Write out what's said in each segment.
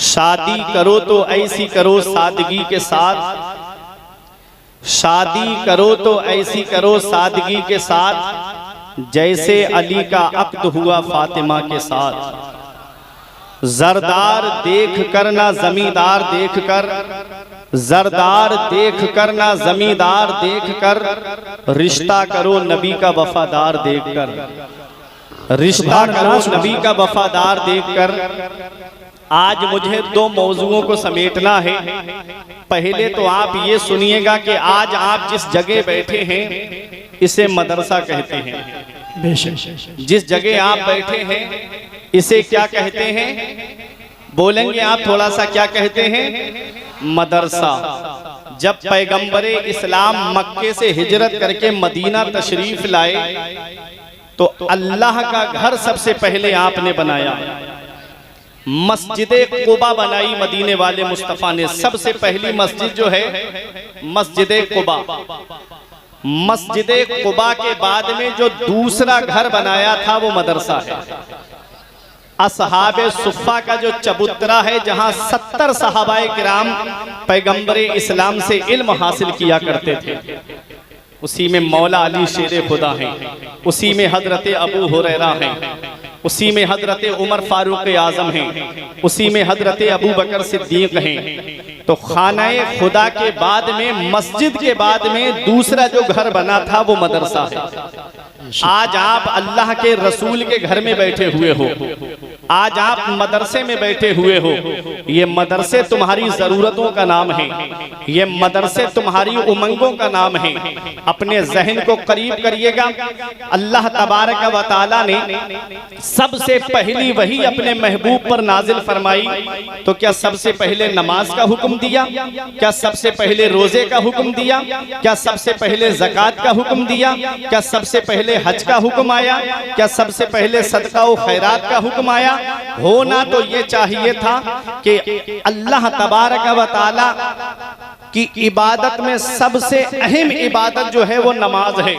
शादी करो तो ऐसी करो सादगी के साथ, शादी करो तो ऐसी करो सादगी के साथ, जैसे अली का अक्द हुआ फातिमा के साथ। जरदार देख कर ना जमींदार देख कर, जरदार देख कर ना जमींदार देख कर, रिश्ता करो नबी का वफादार देख कर, रिश्ता करो नबी का वफादार देख कर। आज मुझे दो मौजूओं को समेटना है। पहले तो आप ये सुनिएगा कि आज आप जिस जगह बैठे हैं इसे मदरसा कहते हैं। जिस जगह आप बैठे हैं इसे क्या कहते हैं? बोलेंगे आप थोड़ा सा, क्या कहते हैं? मदरसा। जब पैगंबरे इस्लाम मक्के से हिजरत करके मदीना तशरीफ लाए तो अल्लाह का घर सबसे पहले आपने बनाया। मस्जिद कुबा बनाई मदीने वाले मुस्तफ़ा ने। सबसे पहली मस्जिद जो है मस्जिद कुबा। मस्जिद कुबा के बाद में जो दूसरा घर बनाया था वो मदरसा है। असहाबे सुफ़ा का जो चबूतरा है जहां 70 सहाबाए किराम पैगंबरे इस्लाम से इल्म हासिल किया करते थे, उसी में मौला अली शेर खुदा हैं, उसी में हजरत अबू हुरैरा हैं, उसी में हजरत उमर फारूक आजम हैं, उसी में हजरत अबू बकर सिद्दीक हैं। तो खानाए खुदा के बाद में, मस्जिद के बाद में दूसरा जो घर बना था वो मदरसा है। आज आप अल्लाह के रसूल के घर में बैठे हुए हो, आज आप मदरसे में बैठे हुए हो। ये मदरसे तुम्हारी जरूरतों का नाम है, ये मदरसे तुम्हारी उमंगों का नाम है। अपने जहन को करीब करिएगा। अल्लाह तबारक व तआला ने सबसे पहली वही अपने महबूब पर नाजिल फरमाई तो क्या सबसे पहले नमाज का हुक्म दिया? क्या सबसे पहले रोजे का हुक्म दिया? क्या सबसे पहले ज़कात का हुक्म दिया? क्या सबसे पहले हज का हुक्म आया? क्या सबसे पहले सदका व खैरात का हुक्म आया? होना तो ये चाहिए था कि अल्लाह तबारक व तआला की इबादत में सबसे अहम इबादत जो है वो नमाज है।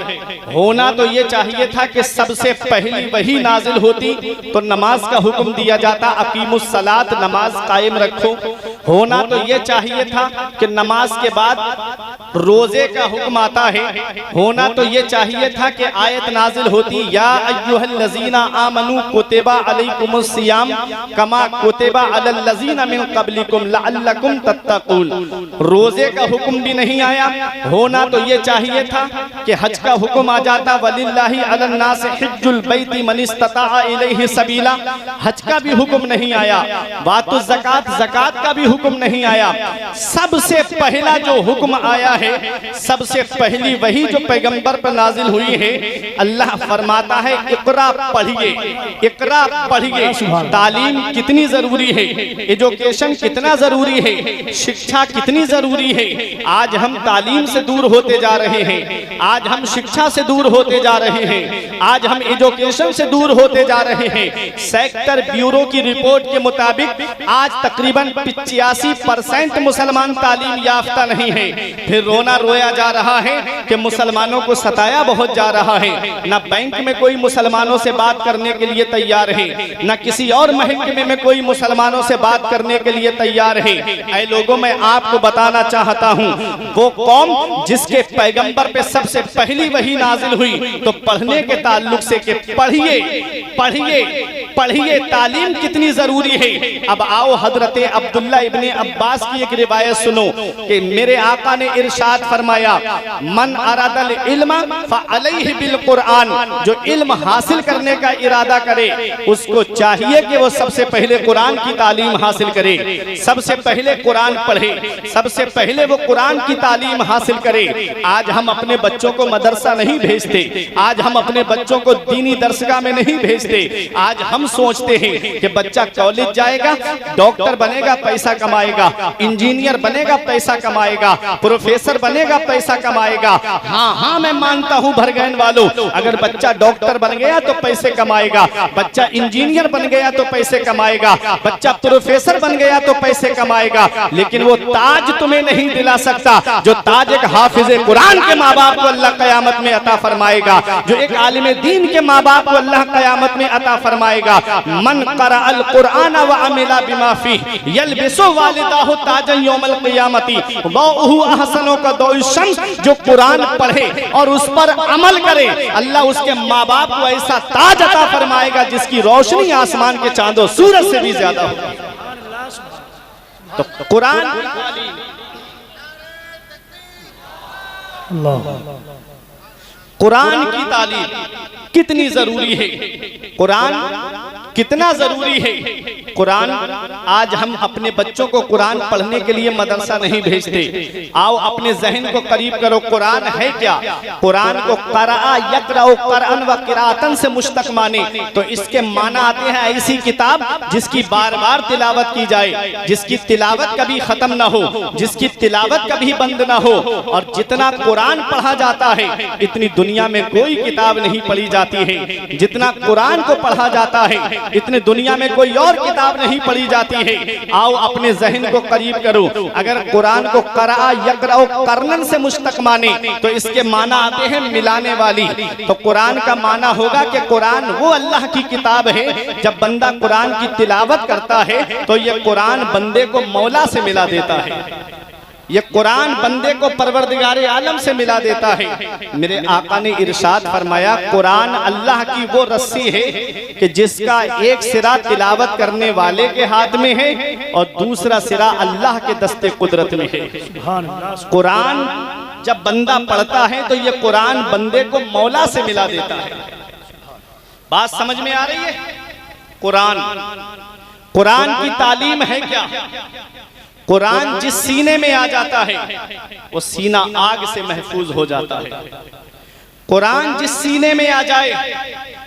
होना तो ये चाहिए था कि सबसे पहली वही नाजिल होती तो नमाज का हुक्म दिया जाता, अकीमुस सलात, नमाज कायम रखो। होना तो ये चाहिए था कि नमाज के बाद रोजे का हुक्म आता है। होना तो ये चाहिए था कि आयत नाजिल होती, या अय्युहल्लज़ीना आमनू कुतिबा अलैकुमुस सियाम कमा कुतिबा अलल्लज़ीना मिन क़ब्लिकुम लअल्लकुम तत्तक़ून। रोजे का हुक्म भी नहीं आया। होना तो ये चाहिए था कि हज का हुक्म आ जाता, वलिल्लाहि अलन्नास हिज्जुल बैति मन इस्तताअ इलैहि सबीला। हज का भी हुक्म नहीं आया। वातु ज़कात, ज़कात का भी हुक्म नहीं आया। सबसे पहला जो हुक्म आया है, सबसे पहली वही जो पैगंबर पर नाजिल हुई है। अल्लाह फरमाता है इक़रा पढ़िए, इक़रा पढ़िए। तालीम कितनी जरूरी है, एजुकेशन कितना जरूरी है, शिक्षा कितनी जरूरी है। आज हम तालीम से दूर होते जा रहे हैं, आज हम शिक्षा से दूर होते जा रहे हैं, आज हम एजुकेशन से दूर होते जा रहे हैं। सेक्टर ब्यूरो की रिपोर्ट के मुताबिक आज तकरीबन 85% मुसलमान तालीम याफ्ता नहीं है। फिर रोना रोया जा रहा है कि मुसलमानों को सताया बहुत जा रहा है। न बैंक में कोई मुसलमानों से बात करने के लिए तैयार है, न किसी और महकमे में कोई मुसलमानों से बात करने के लिए तैयार है। ऐ लोगों, मैं आपको बताना चाहता हूँ, वो कौम जिसके पैगंबर पे सबसे पहली वही नाजिल हुई तो पढ़ने के ताल्लुक से कि पढ़िए पढ़िए पढ़िए, तालीम कितनी जरूरी है। अब आओ हजरत अब्दुल्ला इब्ने अब्बास की एक रिवायत सुनो कि मेरे आका ने इरशाद फरमाया, मन अरादल इल्म फअलैहि बिल कुरआन। जो इल्म हासिल करने का इरादा करे उसको चाहिए कि वो सबसे पहले कुरान की तालीम हासिल करे, सबसे पहले कुरान पढ़े, सबसे पहले वो कुरान की तालीम हासिल करे। आज हम अपने बच्चों को मदरसा नहीं भेजते, आज हम अपने बच्चों को दीनी दरसगाह में नहीं भेजते। आज हम सोचते हैं कि बच्चा कॉलेज जाएगा, डॉक्टर बनेगा, पैसा कमाएगा, इंजीनियर बनेगा, पैसा कमाएगा, प्रोफेसर बनेगा, पैसा कमाएगा। हाँ हाँ, मैं मानता हूँ भरगैन वालों, अगर बच्चा डॉक्टर बन गया तो पैसे कमाएगा, बच्चा इंजीनियर बन गया तो पैसे कमाएगा, बच्चा प्रोफेसर बन गया तो पैसे कमाएगा, लेकिन वो ताज तुम्हें नहीं नहीं दिला सकता। जो ताज एक हाफिज कुरान के माँ बाप को अल्लाह क़यामत में अता फरमाएगा, जो एक आलिम दीन के माँ बाप को अल्लाह क़यामत में अता फरमाएगा। मन क़रअल कुरान व अमिला बिमा फीह यल्बिसु वालिदाहु ताजन यौमल क़ियामती दौहु अहसनो का दौइ शम्स। जो कुरान पढ़े और उस पर अमल करे, अल्लाह उसके माँ बाप को ऐसा ताज अता फरमाएगा जिसकी रोशनी आसमान के चांदों सूरज से भी ज्यादा होगी। तो कुरान कुरान की तालीम कितनी जरूरी है, कुरान कितना जरूरी है। कुरान आज हम अपने बच्चों को कुरान पढ़ने के लिए मदरसा नहीं भेजते। आओ अपने जहन को करीब करो, कुरान है क्या? कुरान को क़रअ यक़रअ क़रअन व क़िराअतन से मुश्तक़ माने तो इसके माना आते हैं ऐसी किताब जिसकी बार बार तिलावत की जाए, जिसकी तिलावत कभी खत्म ना हो, जिसकी तिलावत कभी बंद ना हो। और जितना कुरान पढ़ा जाता है इतनी दुनिया में कोई किताब नहीं पढ़ी जाती है। जितना कुरान को पढ़ा जाता है इतने दुनिया में कोई और किताब नहीं पढ़ी जाती है। आओ अपने जहन को करीब करो, अगर कुरान को क़रअ यक़रअ क़रअन से मुश्तक़ माने तो इसके माना आते हैं मिलाने वाली। तो कुरान का माना होगा कि कुरान वो अल्लाह की किताब है। जब बंदा कुरान की तिलावत करता है तो ये कुरान बंदे को मौला से मिला देता है, ये कुरान बंदे को परवरदिगारे आलम से मिला देता है। मेरे आका ने इरशाद फरमाया, कुरान अल्लाह की वो रस्सी है कि जिसका एक सिरा तिलावत करने वाले के हाथ में है और दूसरा सिरा अल्लाह के दस्ते कुदरत में है। कुरान जब बंदा पढ़ता है तो ये कुरान बंदे को मौला से मिला देता है। बात समझ में आ रही है? कुरान की तालीम है क्या? कुरान जिस सीने में आ जाता है वो सीना आग से महफूज हो जाता है। कुरान जिस सीने में आ जाए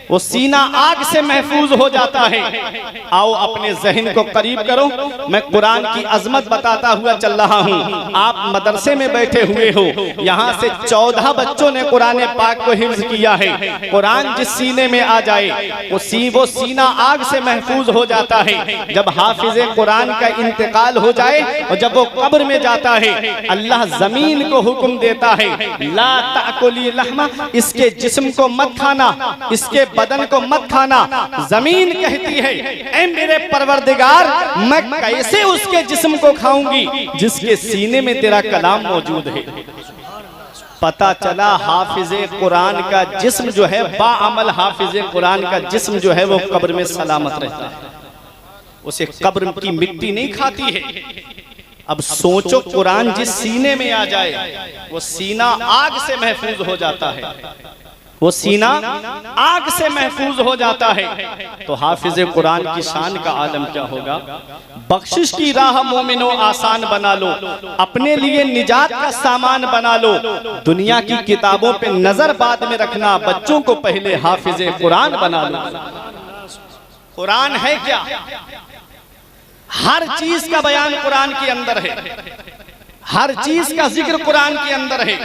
वो सीना आग से महफूज हो जाता है। आओ अपने जहन को करीब करो, मैं कुरान की अजमत बताता हुआ चल रहा हूँ। आप मदरसे में बैठे हुए हो, यहाँ से 14 बच्चों ने कुरान पाक को हिफ्ज किया है। कुरान जिस सीने में आ जाए वो सीना आग से महफूज हो जाता है। जब हाफिज कुरान का इंतकाल हो जाए और जब वो कब्र में जाता है, अल्लाह जमीन को हुक्म देता है, ला ताकुली लहमा, इसके जिस्म को मत खाना, इसके बदन को मत खाना। जमीन कहती है, ऐ मेरे परवरदिगार, मैं कैसे उसके जिस्म को खाऊंगी जिसके सीने में तेरा कलाम मौजूद है। पता चला हाफिजे कुरान का जिस्म जो है, बाअमल हाफिजे कुरान का जिस्म जो है वो कब्र में सलामत रहता है, उसे कब्र की मिट्टी नहीं खाती है। अब सोचो, कुरान जिस सीने में आ जाए वो सीना आग से महफूज हो जाता है, वो सीना आग से महफूज हो जाता है। तो हाफिज कुरान की शान का आलम क्या होगा? बख्शिश की राह मोमिनो आसान बना लो, अपने लिए निजात का सामान बना लो। दुनिया की किताबों पे नजर बाद में रखना, बच्चों को पहले हाफिज कुरान बना लो। कुरान है क्या? हर चीज का बयान कुरान के अंदर है, हर चीज का जिक्र कुरान के अंदर है।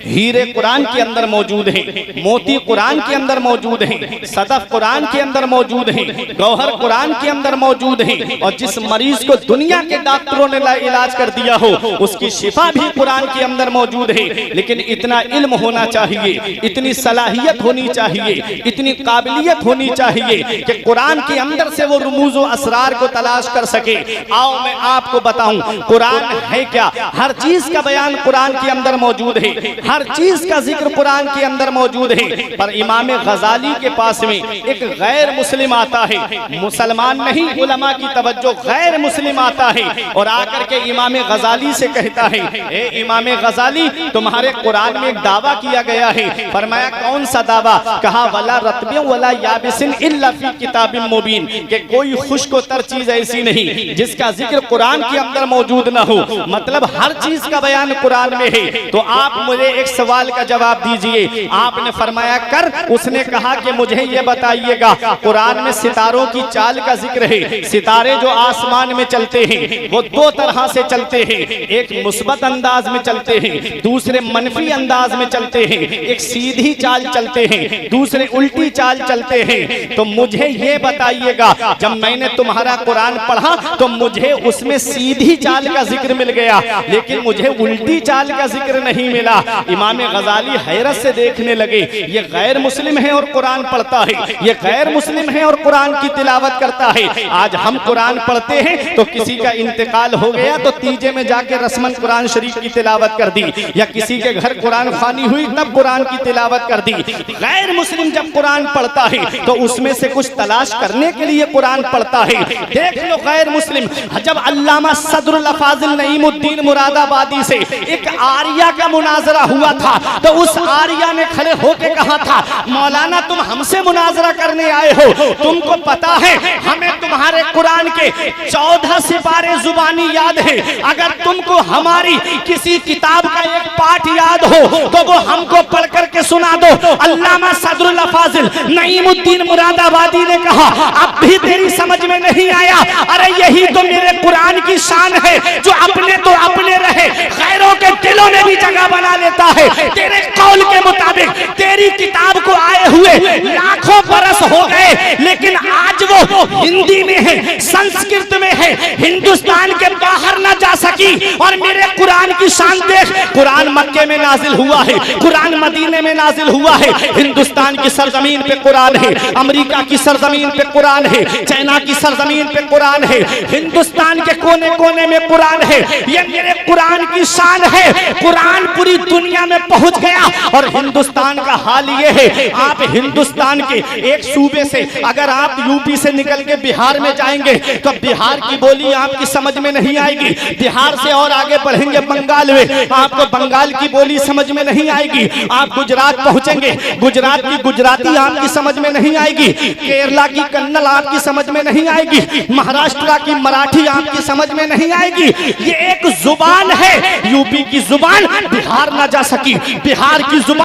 हीरे कुरान के अंदर मौजूद हैं, मोती कुरान के अंदर मौजूद हैं, सदफ कुरान के अंदर मौजूद हैं, गौहर कुरान के अंदर मौजूद हैं। और जिस मरीज को दुनिया के डॉक्टरों ने इलाज कर दिया हो उसकी शिफा भी कुरान के अंदर मौजूद है। लेकिन इतना इल्म होना चाहिए, इतनी सलाहियत होनी चाहिए, इतनी काबिलियत होनी चाहिए कि कुरान के अंदर से वो रुमूज व असरार को तलाश कर सके। आओ मैं आपको बताऊं कुरान है क्या। हर चीज का बयान कुरान के अंदर मौजूद है, हर चीज का जिक्र कुरान के अंदर मौजूद है। पर इमाम गजाली के पास में एक गैर मुस्लिम आता है, मुसलमान नहीं, उलमा की तवज्जो, गैर मुस्लिम आता है और आकर के इमाम गजाली से कहता है, ए इमाम गजाली, तुम्हारे कुरान में एक दावा किया गया है। फरमाया कौन सा दावा? कहा वला रत्बिन वला याबिसिन इल्ला फी किताबिन मुबीन, कि कोई खुश्क तर चीज ऐसी नहीं जिसका जिक्र कुरान के अंदर मौजूद ना हो। मतलब हर चीज का बयान कुरान में है। तो आप मुझे एक सवाल का जवाब दीजिए। आपने फरमाया कर, उसने कहा कि मुझे ये बताइएगा कुरान में सितारों की चाल का जिक्र है। सितारे जो आसमान में चलते हैं वो दो तरह से चलते हैं, एक मुस्बत अंदाज में चलते हैं, दूसरे मनफी अंदाज में चलते हैं। एक सीधी चाल चलते हैं, दूसरे उल्टी चाल चलते हैं। तो मुझे ये बताइएगा, जब मैंने तुम्हारा कुरान पढ़ा तो मुझे उसमें सीधी चाल का जिक्र मिल गया, लेकिन लेकिन मुझे उल्टी चाल का जिक्र नहीं मिला। इमाम गजाली हैरत से देखने लगे, ये गैर मुस्लिम है और कुरान पढ़ता है, ये गैर मुस्लिम है और कुरान की तिलावत करता है। आज हम कुरान पढ़ते हैं तो किसी का इंतकाल हो गया तो तीजे में जाके रस्मन कुरान शरीफ की तिलावत कर दी, या किसी के घर कुरान खानी हुई तब कुरान की तिलावत कर दी। गैर मुस्लिम जब कुरान पढ़ता है तो उसमें से कुछ तलाश करने के लिए कुरान पढ़ता है। देख लो गैर मुस्लिम, जब अल्लामा सदरुल अफाजिल नईमुद्दीन मुरादाबादी से एक आर्या का मुनाजरा हुआ था तो उस आर्या ने खड़े होके कहा था, मौलाना तुम हमसे मुनाजरा करने आए हो, तुमको पता है हमें तुम्हारे कुरान के 14 सिपारे जुबानी याद है, अगर तुमको हमारी किसी किताब का एक पाठ याद हो तो वो हमको पढ़ करके सुना दो। अल्लामा सदरुल अफाजिल नईमुद्दीन मुरादाबादी ने कहा, अब भी तेरी समझ में नहीं आया? अरे यही तो मेरे कुरान की शान है, जो अपने तो अपने रहे, गैरों के दिलों में भी जगह बना लेता है। तेरे कौल के मुताबिक तेरी किताब को आए हुए लाखों बरस हो गए, लेकिन आज वो हिंदी में है, संस्कृत में है, हिंदुस्तान के बाहर ना जा सकी। और मेरे कुरान की शान देख, कुरान मक्के में नाजिल हुआ है, कुरान मदीने में नाजिल हुआ है, हिंदुस्तान की सरजमीन पे कुरान है, अमेरिका की सरजमीन पे कुरान है, चाइना की सरजमीन पे कुरान है, हिंदुस्तान के कोने कोने में कुरान है। ये मेरे कुरान की शान है। कुरान पूरी दुनिया में पहुंच गया और हिंदुस्तान का हाल ये है, आप हिंदुस्तान के एक सूबे से अगर आप यूपी से निकल के बिहार में जाएंगे तो बिहार की बोली आपकी समझ में नहीं आएगी। बिहार से और आगे बढ़ेंगे बंगाल में, आपको बंगाल की बोली समझ में नहीं आएगी। आप गुजरात पहुंचेंगे, गुजरात की गुजराती आपकी समझ में नहीं आएगी, केरला की कन्नड़ आपकी समझ में नहीं आएगी, महाराष्ट्र की मराठी आपकी समझ में नहीं आएगी। ये एक जुबान है, यूपी की जुबान बिहार ना जा सकी, बिहार की जुबान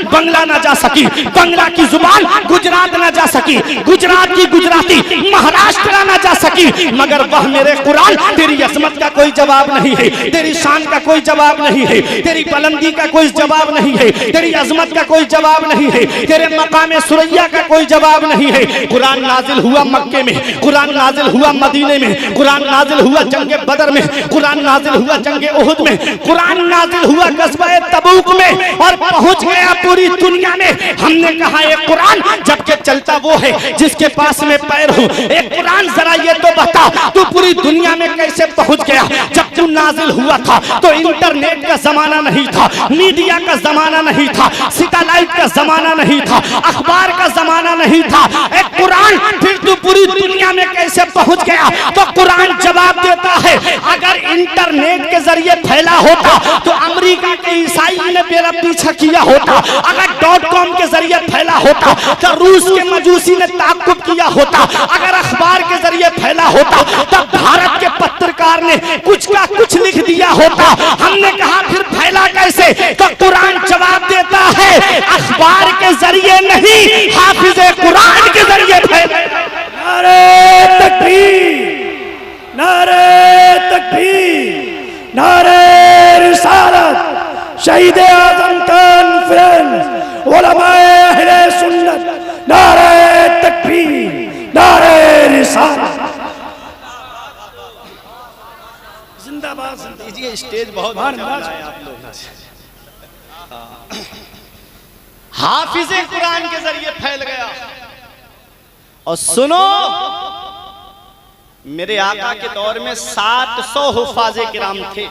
बंगला ना जा सकी, बंगला की जुबान गुजरात ना जा सकी, गुजरात की गुजराती महाराष्ट्र ना जा सकी, मगर वह मेरे कुरान तेरी अजमत का कोई जवाब नहीं है, तेरी शान का कोई जवाब नहीं है, तेरी बुलंदी का कोई जवाब नहीं है, तेरी अजमत का कोई जवाब नहीं है, तेरे मकाम सुरैया का कोई जवाब नहीं है। कुरान नाजिल हुआ मक्के में, कुरान नाजिल हुआ मदीने में, कुरान नाजिल हुआ जंगे बदर में, कुरान नाजिल हुआ जंगे उहुद में, कुरान नाजिल हुआ गज़वा तबूक में और पहुंच गया पूरी दुनिया में। हमने कहा एक कुरान जबकि चलता वो है जिसके पास में पैर हो। एक कुरान जरा ये तो बता, तू पूरी दुनिया में कैसे पहुंच गया? जब तू नाजिल हुआ था तो इंटरनेट का जमाना नहीं था, मीडिया का जमाना नहीं था, सैटेलाइट का जमाना नहीं था, अखबार का जमाना नहीं था। एक कुरान फिर तू पूरी दुनिया में कैसे पहुंच गया? तो कुरान जवाब देता है, अगर इंटरनेट के जरिए फैला होता तो अमेरिका के ईसाई ने मेरा पीछा किया होता, अगर .com के जरिए फैला होता तो रूस के मजूसी ने ताक़ुब किया होता, अगर अखबार के जरिए फैला होता तब भारत के पत्रकार ने कुछ का कुछ लिख दिया होता। हमने कहा फिर फैला कैसे? तो कुरान जवाब देता है, अखबार के जरिए नहीं, हाफिज़े कुरान के जरिए फैला। नारे तकबीर, नारे तकबीर, नारे रिसालत, शहीद आज़म कॉन्फ्रेंस, उलमाए अहले सुन्नत, नारे तकबीर, नारे रिसालत, जिंदाबाद। ये स्टेज बहुत आप लोग हाफिज़े कुरान के जरिए फैल गया। और सुनो, मेरे आका के दौर में 700 हुफ़ाज़े किराम थे।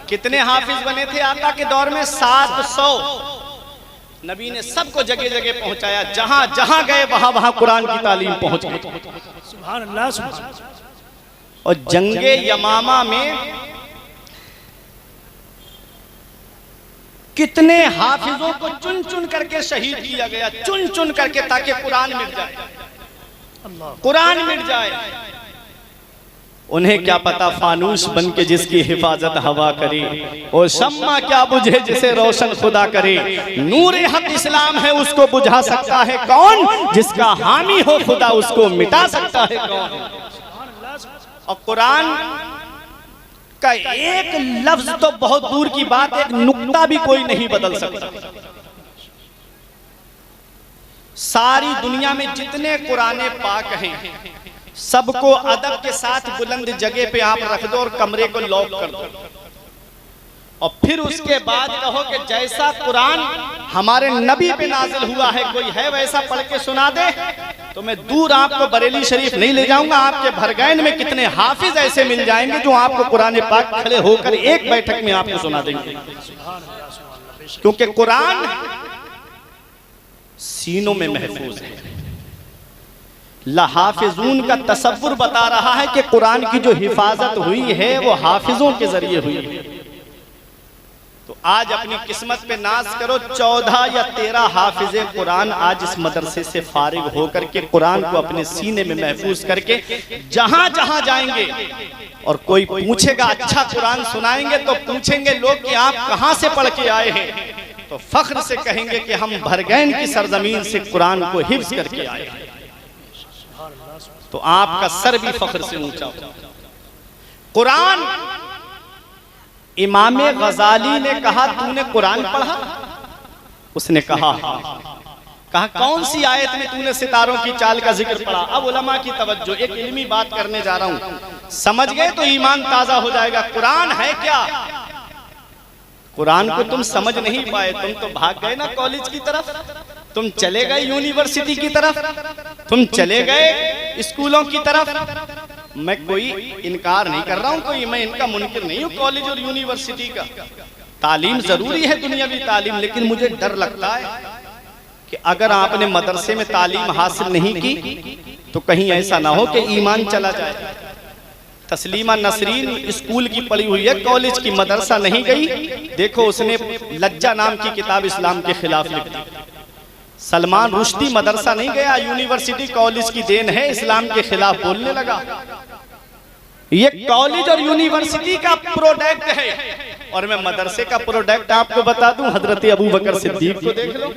कितने हाफिज बने थे आका के दौर में? 700। नबी ने सबको जगह जगह पहुंचाया, जहां जहां गए वहां वहां कुरान की तालीम पहुंच गई। सुभान अल्लाह, सुभान अल्लाह। और जंगे यमामा में कितने हाफिजों को चुन चुन करके शहीद किया गया, चुन चुन करके, ताकि कुरान मिट जाए, कुरान मिट जाए। उन्हें क्या पता फानूस बन के जिसकी हिफाजत हवा करे, और शम्मा क्या बुझे जिसे रोशन खुदा करे। नूरे हक इस्लाम है उसको बुझा सकता है कौन? जिसका हामी हो खुदा उसको मिटा सकता है कौन? और कुरान का एक लफ्ज तो बहुत दूर की बात, एक नुक्ता भी कोई नहीं बदल सकता। सारी दुनिया में जितने कुराने पाक हैं सबको अदब के साथ बुलंद जगह पे आप रख दो और कमरे को लॉक कर दो। और फिर उसके बाद कहो कि जैसा कुरान हमारे नबी पे नाजिल हुआ है कोई है वैसा पढ़ के सुना दे, तो मैं दूर आपको बरेली शरीफ नहीं ले जाऊंगा। आपके भरगैन में कितने हाफिज ऐसे मिल जाएंगे जो आपको कुरान पाक खड़े होकर एक बैठक में आपको सुना देंगे, क्योंकि कुरान सीनों में महफूज है। लहाफिजून का तसव्वुर बता रहा है कि कुरान की जो हिफाजत हुई है वो हाफिजों के जरिए हुई है। तो आज अपनी किस्मत पे नाज करो, 14 या 13 हाफिजे कुरान आज इस मदरसे से फारिग होकर के कुरान को अपने सीने में महफूज करके जहां जहां जाएंगे और कोई पूछेगा अच्छा कुरान सुनाएंगे तो पूछेंगे लोग कि आप कहां से पढ़ के आए हैं, तो फख्र से कहेंगे कि हम भरगैन की सरजमीन से कुरान को हिफ्ज करके आए हैं। तो आपका सर भी फख्र से ऊंचा हो। कुरान, इमाम गजाली ने कहा तूने कुरान पढ़ा? उसने कहा कौन सी आयत में तूने सितारों की चाल का जिक्र पढ़ा? अब उलमा की तवज्जो, एक इल्मी बात करने जा रहा हूं, समझ गए तो ईमान ताजा हो जाएगा। कुरान है क्या? कुरान को तुम समझ नहीं पाए, तुम तो भाग गए ना कॉलेज की तरफ, तुम चले गए यूनिवर्सिटी की तरफ, तुम चले गए स्कूलों की तरफ। मैं कोई इनकार नहीं कर रहा हूं, कोई मैं इनका मुनकिर नहीं हूं कॉलेज और यूनिवर्सिटी का। तालीम जरूरी है, दुनियावी तालीम, लेकिन मुझे डर लगता है कि अगर आपने मदरसे में तालीम हासिल नहीं की तो कहीं ऐसा ना हो कि ईमान चला जाए। तस्लीमा नसरीन स्कूल की पढ़ी हुई है, कॉलेज की, मदरसा नहीं गई। देखो उसने लज्जा नाम की किताब इस्लाम के खिलाफ लिख दी। सलमान रुश्दी मदरसा नहीं गया, यूनिवर्सिटी कॉलेज की देन है, इस्लाम के खिलाफ बोलने लगा। ये कॉलेज और यूनिवर्सिटी का प्रोडक्ट है। और मैं मदरसे का प्रोडक्ट आपको बता दूं, हजरत अबू बकर सिद्दीक को देख लो।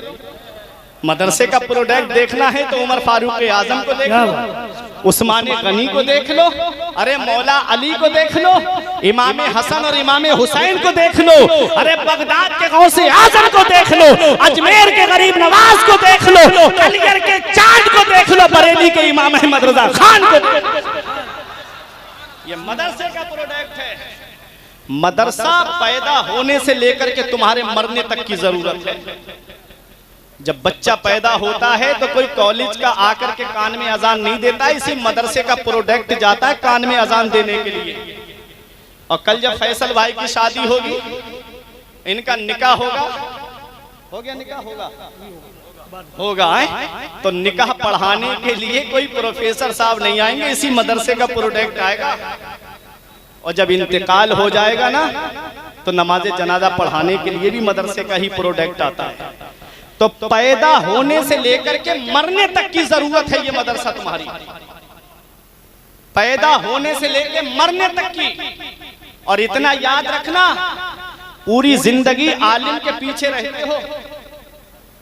मदरसे का प्रोडक्ट देखना है तो उमर फारूक आजम को देख लो, उस्मान गनी को देख लो, अरे मौला अली को देख लो, इमाम हसन और इमाम हुसैन को देख लो, अरे बगदाद के गौसे आजम को देख लो, अजमेर के गरीब नवाज को देख लो, अलीगढ़ के चांद को देख लो, बरेली के इमाम अहमद रजा खान को देख लो। ये मदरसे का प्रोडक्ट है। मदरसा पैदा होने से लेकर के तुम्हारे मरने तक की जरूरत है। जब बच्चा पैदा होता है तो कोई कॉलेज का आकर के कान में अजान नहीं देता, इसी मदरसे का प्रोडक्ट जाता है कान में अजान देने के लिए। और कल जब फैसल भाई की शादी होगी, इनका निकाह होगा, हो गया निकाह होगा तो निकाह पढ़ाने के लिए कोई प्रोफेसर साहब नहीं आएंगे, इसी मदरसे का प्रोडक्ट आएगा। और जब इंतकाल हो जाएगा ना तो नमाज जनाजा पढ़ाने के लिए भी मदरसे का ही प्रोडक्ट आता है। तो पैदा होने से लेकर के मरने तक की जरूरत है ये मदरसा तुम्हारी, पैदा होने से लेकर मरने तक की। और इतना याद रखना, पूरी जिंदगी आलिम के पीछे रहते हो,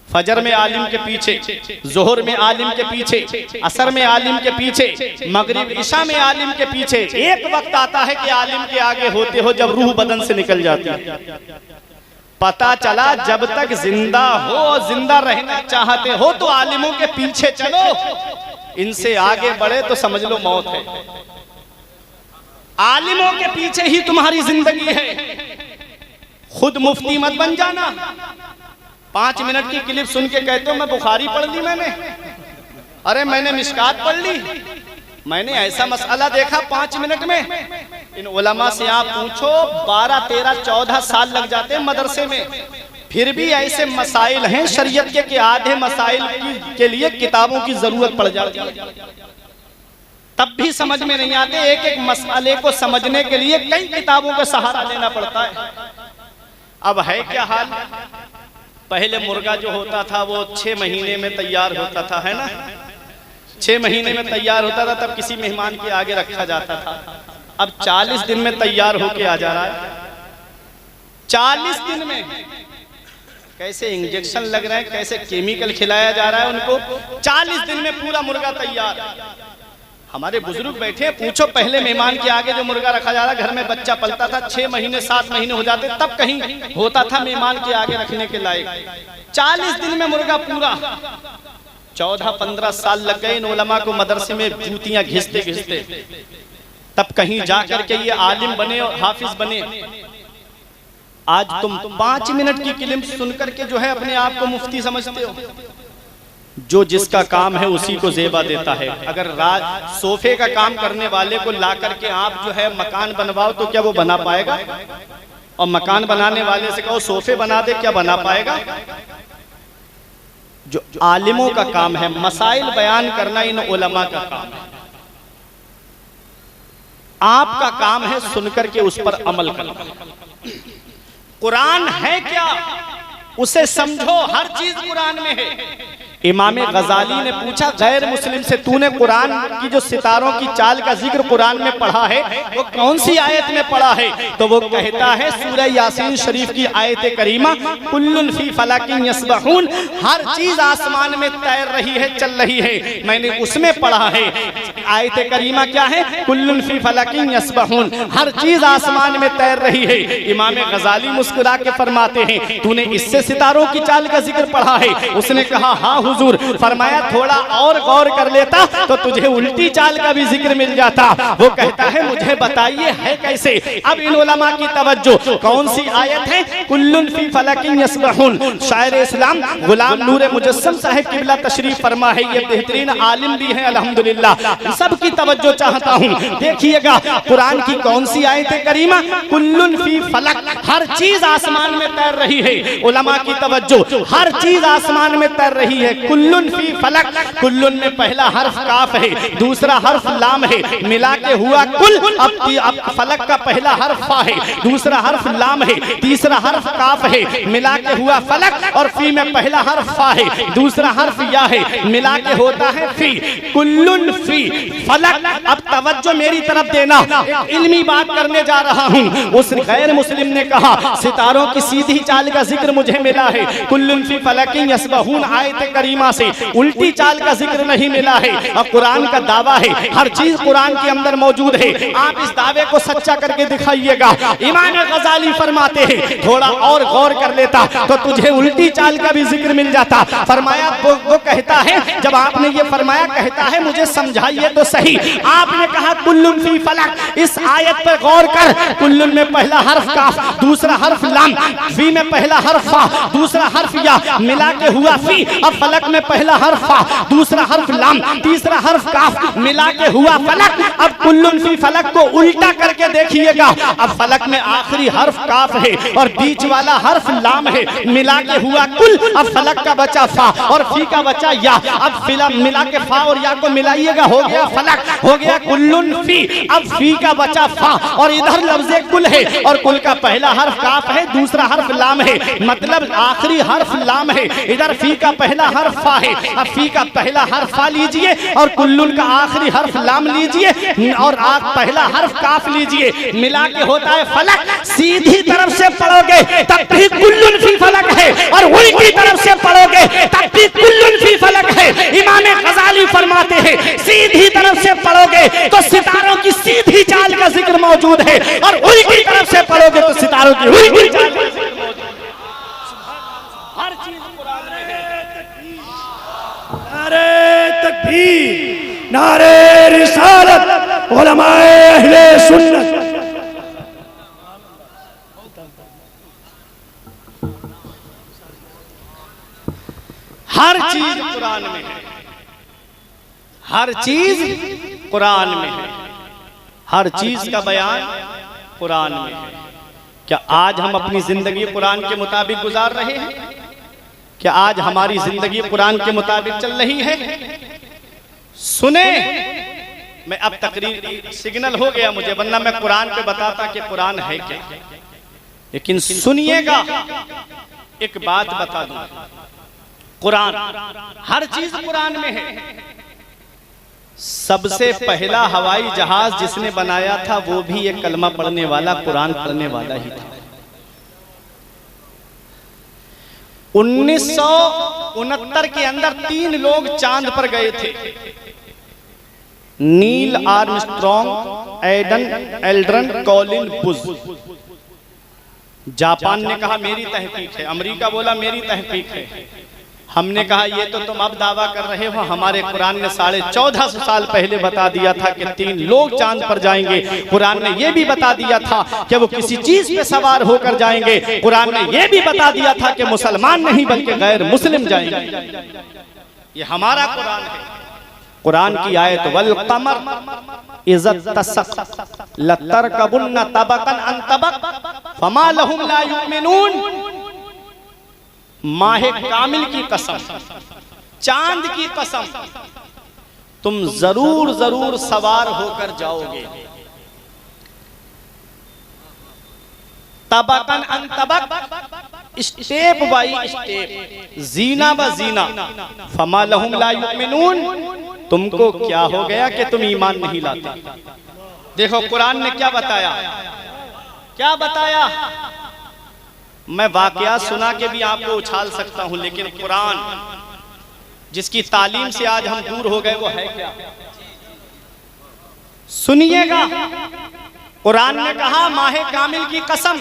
फजर में आलिम के पीछे, जोहर में आलिम के पीछे, असर में आलिम के पीछे, मगरिब इशा में आलिम के पीछे। एक वक्त आता है कि आलिम के आगे होते हो जब रूह बदन से निकल जाती है। पता चला जब तक जिंदा हो और जिंदा रहना चाहते हो तो आलिमों के पीछे चलो, इनसे आगे बढ़े तो समझ लो मौत है। आलिमों के पीछे ही तुम्हारी जिंदगी है। खुद मुफ्ती मत बन जाना। 5 मिनट की क्लिप सुन के कहते हो मैं बुखारी पढ़ ली मैंने, अरे मैंने मिशकात पढ़ ली, मैंने ऐसा मसला देखा 5 मिनट में। इन उलमा से आप पूछो 12, 13, 14 साल लग जाते हैं मदरसे में, फिर भी ऐसे मसाइल हैं शरीयत के आधे मसाइल के लिए किताबों की जरूरत पड़ जाती है, तब भी समझ में नहीं आते। एक एक मसले को समझने के लिए कई किताबों का सहारा लेना पड़ता है। अब है क्या हाल, पहले मुर्गा जो होता था वो 6 महीने में तैयार होता था, है ना, 6 महीने में तैयार होता था, तब किसी मेहमान के आगे रखा जाता था। अब 40 दिन में तैयार होके आ जा रहा है। 40 दिन में कैसे इंजेक्शन लग रहे हैं, कैसे केमिकल खिलाया जा रहा है उनको, 40 दिन में पूरा मुर्गा तैयार। हमारे बुजुर्ग बैठे, पूछो पहले मेहमान के आगे जो मुर्गा रखा जा रहा, घर में बच्चा पलता था, 6 महीने 7 महीने हो जाते तब कहीं होता था मेहमान के आगे रखने के लायक। 40 दिन में मुर्गा पूरा। 14-15 साल लग गए इन उलमा को मदरसे में जूतियां घिसते घिसते, तब कहीं जाकर के ये आलिम बने और हाफिज बने। आज तुम 5 मिनट की क्लिप सुनकर के जो है अपने आप को मुफ्ती समझते हो। जो जिसका काम है उसी को जेबा देता है। अगर सोफे का काम करने वाले को ला करके आप जो है मकान बनवाओ तो क्या वो बना पाएगा? और मकान बनाने वाले से कहो सोफे बना दे, क्या बना पाएगा? जो आलिमों का काम है मसाइल बयान करना, इन उलमा का काम है। आपका काम है सुनकर के उस पर अमल करना। कुरान है क्या, उसे समझो। हर चीज कुरान में है। इमाम गजाली ने पूछा गैर मुस्लिम से, तूने कुरान की जो सितारों की चाल का जिक्र कुरान में पढ़ा है वो कौन सी आयत में पढ़ा है? तो वो कहता है सूरह यासीन शरीफ की आयत करीमा, कुल्लुन फी फलकिन यस्बहून, हर चीज आसमान में तैर रही है, चल रही है, मैंने उसमें पढ़ा है। आयत करीमा क्या है? कुल्लुन फी फलकिन यस्बहून, हर चीज आसमान में तैर रही है। इमाम गजाली मुस्कुरा के फरमाते हैं तूने इससे सितारों की चाल का जिक्र पढ़ा है? उसने कहा हाँ हुजूर। फरमाया थोड़ा और गौर कर लेता तो तुझे उल्टी चाल का भी जिक्र मिल जाता। वो कहता है मुझे बताइए है कैसे? अब इन उलमा की तवज्जो, कौन सी आयत है? कुल्लुन फी फलकिन यस्बहून। शायर इस्लाम गुलाम नूर मुजस्सम साहिब किबला तशरीफ फरमा है, ये बेहतरीन आलिम भी हैं अल्हम्दुलिल्लाह। सबकी तवज्जो चाहता हूँ, देखिएगा कुरान की कौन सी आयत करीमा? कुल्लुन फी फलक, हर चीज आसमान में तैर रही है। उलमा की तवज्जो, हर चीज आसमान में तैर रही है। कुल्लुन फी फलक, कुल्लुन में पहला हर्फ काफ है, दूसरा हर्फ लाम है, मिला के हुआ कुल। अब फलक का पहला हर्फ फा है, दूसरा हर्फ लाम है, तीसरा हर्फ काफ है, मिला के हुआ फलक। और फी में पहला हर्फ फा है, दूसरा हर्फ या है, मिला के होता है फी। कुल्लुन फी फलक। अब तवज्जो मेरी तरफ देना, एक इल्मी बात करने जा रहा हूँ। उस गैर मुस्लिम ने कहा सितारों की सीधी चाल का जिक्र मुझे मिला है, कुल्लुन फी फलकिन यस्बहून आयत करीमा से उल्टी चाल का जिक्र नहीं मिला है। और कुरान का दावा है हर चीज कुरान के अंदर मौजूद है। आप इस दावे को सच्चा करके दिखाइएगा। इमाम गजाली फरमाते हैं थोड़ा और गौर कर लेता तो तुझे उल्टी चाल का भी जिक्र मिल जाता। फरमाया वो कहता है, जब आपने ये फरमाया कहता है मुझे समझाइए तो सही। आपने कहा कुल्लुन फी फलक, इस आयत पर गौर कर। कुल्लुन में पहला हर्फ काफ, दूसरा हर्फ लाम, फी में पहला हर्फ फा, दूसरा हर्फ या, मिला के हुआ फी। अब फलक में पहला हर्फ फा, दूसरा हर्फ लाम, तीसरा हर्फ काफ, मिला के हुआ फलक। अब कुल्लुन फी फलक को उल्टा करके देखिएगा। अब फलक में आखिरी हर्फ काफ है और बीच वाला हर्फ लाम है, मिला के हुआ कुल। अब फलक का बचा फा और फी का बचा या। अब फिलम मिला के फा और या को मिलाइएगा, हो गया फलक, हो गया कुल्लुन फी। अब फी का बचा फा और इधर लफ्ज़े कुल है और कुल का पहला हर्फ काफ है, दूसरा हर्फ लाम है, मतलब आखिरी हर्फ लाम है। इधर फी का पहला हर्फ फा है, अब फी का पहला हर्फ फा लीजिए और कुल्लुन का आखिरी हर्फ लाम लीजिए और आप पहला हर्फ काफ लीजिए, मिला के होता है फलक। सीधी तरफ से पढ़ोगे तब भी कुल्लुन फी फलक है और उल्टी तरफ से पढ़ोगे तब भी कुल्लुन फी फलक है। इमाम गजाली फरमाते हैं सीधी तरफ से पढ़ोगे तो सितारों की सीधी चाल का जिक्र मौजूद है और उल्टी तरफ से पढ़ोगे तो सितारों की उल्टी चाल का जिक्र मौजूद है। हर चीज कुरान में है। नारे तकबीर, नारे रिसालत, उलमाए अहले सुन्नत। हर चीज कुरान में है, हर चीज कुरान में है, हर चीज का बयान कुरान में है। क्या आज हम अपनी जिंदगी कुरान के मुताबिक गुजार रहे हैं? क्या आज हमारी जिंदगी कुरान के मुताबिक चल रही है? सुने, मैं अब तकरीर सिग्नल हो गया मुझे, वरना मैं कुरान पे बताता कि कुरान है क्या। लेकिन सुनिएगा, एक बात बता दूं, कुरान हर चीज कुरान में है। सबसे पहला हवाई जहाज जिसने बनाया था वो भी एक कलमा पढ़ने वाला, कुरान पढ़ने वाला ही था। 1969 के अंदर 3 लोग चांद पर गए थे, Neil Armstrong, Aldrin, Colin Bush. Japan ने कहा मेरी तहकीक है, अमेरिका बोला मेरी तहकीक है, हमने कहा ये तो तुम अब दावा कर रहे हो, हमारे कुरान ने 1450 साल पहले बता दिया था कि 3 लोग चांद पर जाएंगे। कुरान ने ये भी बता दिया था कि वो किसी चीज पे सवार होकर जाएंगे। कुरान ने ये भी बता दिया था कि मुसलमान नहीं बल्कि गैर मुस्लिम जाएंगे। ये हमारा कुरान है। कुरान की आयत वल कमर इज़्ज़त तसक लतरकबुन्ना तबकन अन तबक फमा लहुम ला युमिनून। माहे कामिल की कसम, चांद की कसम, तुम जरूर जरूर सवार होकर जाओगे। तबकन अन तबक, स्टेप बाई स्टेप, जीना ब जीना। फमा लहुम ला युमिनून, तुमको क्या हो गया कि तुम ईमान नहीं लाते। देखो कुरान ने क्या बताया, क्या बताया। मैं वाकया सुना के भी आपको उछाल सकता हूं, लेकिन कुरान जिसकी तालीम से आज हम दूर हो गए वो है क्या। सुनिएगा, कुरान ने कहा माहे कामिल की कसम।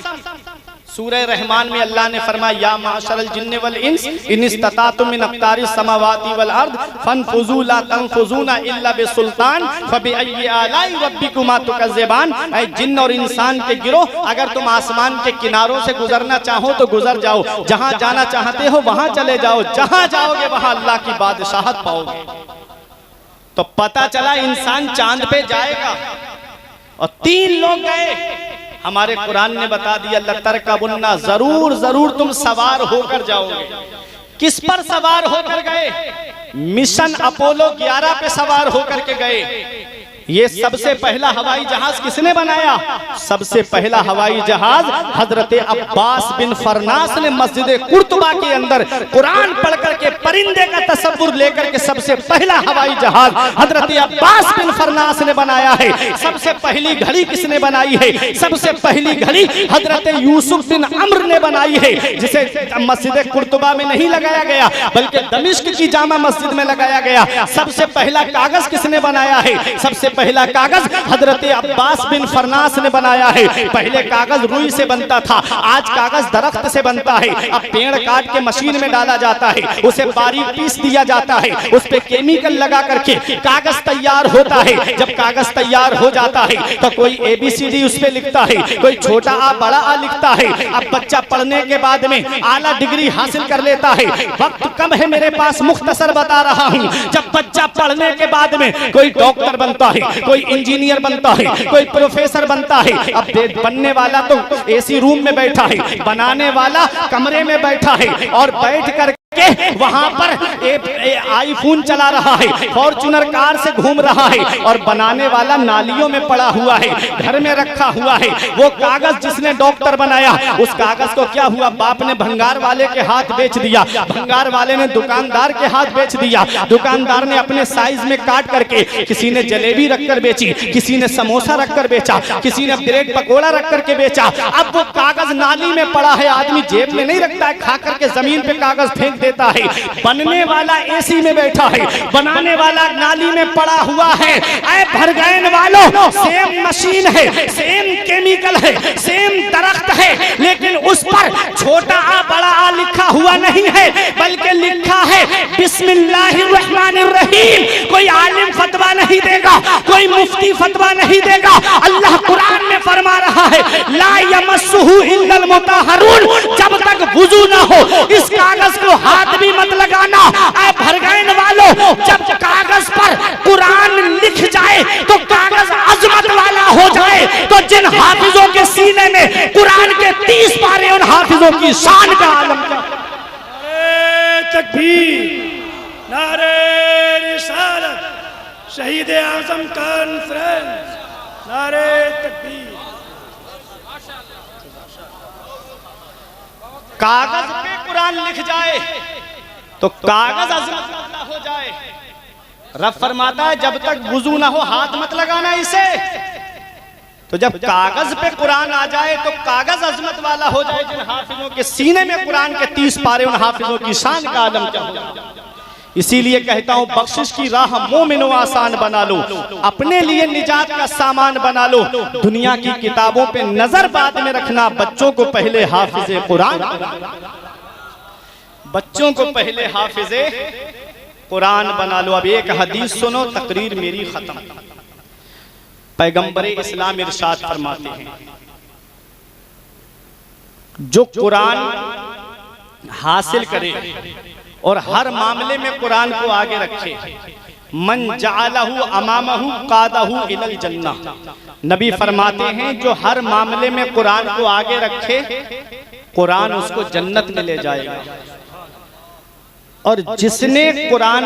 सूरह रहमान में अल्लाह ने फरमाया या माशरल जिन्न वल इंस इन इस्ततातुम मिन अक़तारिस समावाति वल अर्द फनफुजू ला तनफुजूना इल्ला बिसुल्तान फबिअय्यि आलाई रब्बिकुमा तुकज़्ज़िबान। ऐ जिन्न और इंसान के गिरोह, अगर तुम आसमान के किनारों से गुजरना चाहो तो गुजर जाओ, जहां जाना चाहते हो वहां चले जाओ, जहां जाओगे वहां अल्लाह की बादशाहत पाओगे। तो पता चला इंसान चांद पे जाएगा और 3 लोग गए। हमारे कुरान ने बता दिया लतरकबुन्ना, जरूर जरूर तुम सवार होकर जाओगे। किस पर सवार होकर गए? मिशन अपोलो 11 पे सवार होकर के गए। ये सबसे पहला हवाई जहाज किसने बनाया? सबसे पहला हवाई जहाज हजरत अब्बास बिन फरनास ने मस्जिद कुर्तुबा के अंदर कुरान पढ़ करके परिंदे का तसव्वुर लेकर के सबसे पहला हवाई जहाज हजरत अब्बास बिन फरनास ने बनाया है। सबसे पहली घड़ी किसने बनाई है? सबसे पहली घड़ी हजरत यूसुफ बिन अम्र ने बनाई है, जिसे मस्जिद कुर्तुबा में नहीं लगाया गया बल्कि दमिश्क की जामा मस्जिद में लगाया गया। सबसे पहला कागज किसने बनाया है? सबसे पहला कागज हजरत अब्बास बिन फरनास ने बनाया है। पहले कागज रुई से बनता था, आज कागज दरख्त से बनता है। अब पेड़ काट के मशीन में डाला जाता है, उसे बारीक पीस दिया जाता है, उस पे केमिकल लगा करके कागज तैयार होता है। जब कागज तैयार हो जाता है तो कोई ABCD उस पे लिखता है, कोई छोटा आ बड़ा आ लिखता है। अब बच्चा पढ़ने के बाद में आला डिग्री हासिल कर लेता है। वक्त कम है मेरे पास, मुख्तसर बता रहा हूँ। जब बच्चा पढ़ने के बाद में कोई डॉक्टर बनता है, कोई इंजीनियर बनता है, कोई प्रोफेसर बनता है। अब बनने वाला तो AC रूम में बैठा है, बनाने वाला कमरे में बैठा है और बैठ कर के वहां पर आईफोन चला रहा है, फॉर्च्यूनर कार से घूम रहा है और बनाने वाला नालियों में पड़ा हुआ है, घर में रखा हुआ है। वो कागज जिसने डॉक्टर बनाया, उस कागज को क्या हुआ? बाप ने भंगार वाले के हाथ बेच दिया, भंगार वाले ने दुकानदार के हाथ बेच दिया, दुकानदार ने अपने साइज में काट करके किसी ने जलेबी रखकर बेची, किसी ने समोसा रखकर बेचा, किसी ने ब्रेड पकोड़ा रख करके बेचा। अब वो कागज नाली में पड़ा है, आदमी जेब में नहीं रखता है, खा करके जमीन पे कागज फेंक देता है। बनने वाला AC में बैठा है, बनाने वाला नाली में पड़ा हुआ है। ऐ भरगैन वालों, सेम मशीन है, सेम केमिकल है, सेम दरख्त है, लेकिन उस पर छोटा आ बड़ा आ लिखा हुआ नहीं है, बल्कि लिखा है बिस्मिल्लाहिर्रहमानिर्रहीम। कोई आलिम फतवा नहीं देगा, कोई मुफ्ती फतवा नहीं देगा। अल्लाह कुरान में फरमा रहा है ला यमस्सुहु इल्लल मुतहहरून। जब तक वुजू ना हो इस कागज को हाथ भी मत लगाना। ऐ भरगैन वालों, जब कागज पर कुरान लिख जाए तो कागज अजमत वाला हो जाए, तो जिन हाफिजों के सीने में कुरान के 30 पारे, उन हाफिजों की शान का आलम क्या। नारे तकबीर, नारे रिसालत, शहीद आजम कॉन्फ्रेंस, नारे तकबीर। कागज पे कुरान लिख जाए तो कागज अजमत वाला हो जाए। रब फरमाता है जब तक वुजू ना हो हाथ मत लगाना इसे। तो जब कागज पे कुरान आ जाए तो कागज अजमत वाला हो जाए। जिन हाफिजों के सीने में कुरान के 30 पारे, उन हाफिजों की शान का आलम क्या हो। इसीलिए कहता हूं बख्शिश की राह मोमिनो आसान बना लो, अपने लिए निजात का सामान बना लो। दुनिया की किताबों पे नजर बाद में रखना, बच्चों को पहले हाफिज कुरान। बच्चों को पहले हाफिजे कुरान बना लो। अब एक हदीस सुनो, तकरीर मेरी खत्म। पैगंबरे इस्लाम इरशाद फरमाते हैं, जो कुरान हासिल करे और हर मामले में कुरान को आगे रखे, मन जअलहु अमामहु कादहु इलल जन्नह। नबी फरमाते हैं जो हर मामले में कुरान को आगे रखे, कुरान उसको जन्नत में ले जाएगा। और जिसने कुरान